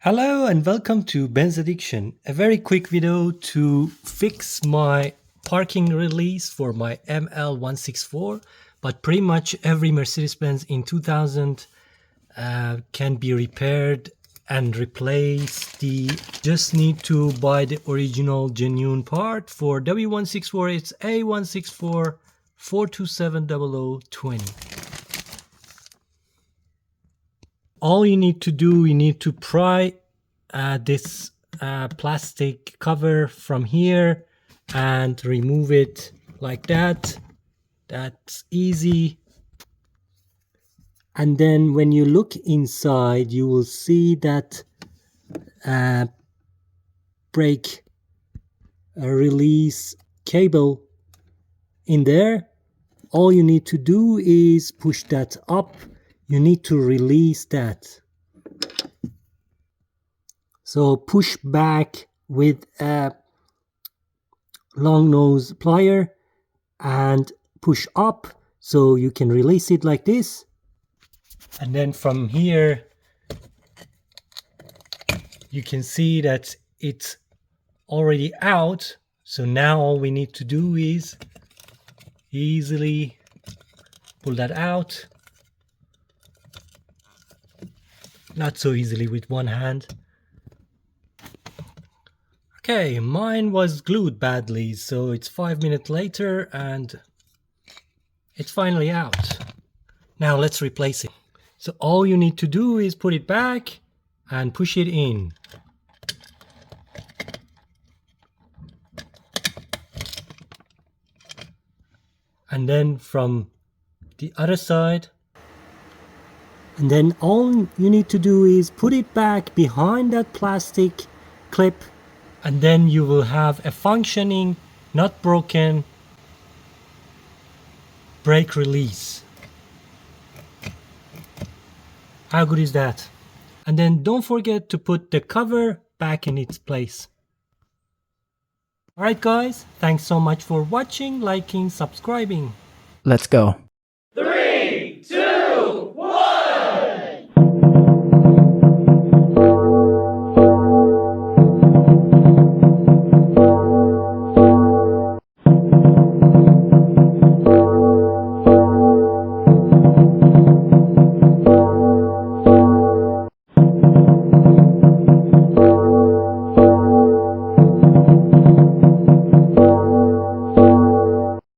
Hello and welcome to Benz Addiction, a very quick video to fix my parking release for my ML164, but pretty much every Mercedes-Benz in 2000 can be repaired and replaced. Just need to buy the original genuine part. For W164 it's A164 4270020. All you need to do, you need to pry this plastic cover from here and remove it like that. That's easy. And then when you look inside, you will see that brake release cable in there. All you need to do is push that up. You need to release that. So push back with a long nose plier and push up so you can release it like this. And then from here you can see that it's already out. So now all we need to do is easily pull that out. Not so easily with one hand. Okay, mine was glued badly, so it's 5 minutes later and it's finally out. Now let's replace it. So all you need to do is put it back and push it in. And then from the other side. And then all you need to do is put it back behind that plastic clip, and then you will have a functioning, not broken brake release. How good is that? And then don't forget to put the cover back in its place. Alright guys, thanks so much for watching, liking, subscribing. Let's go.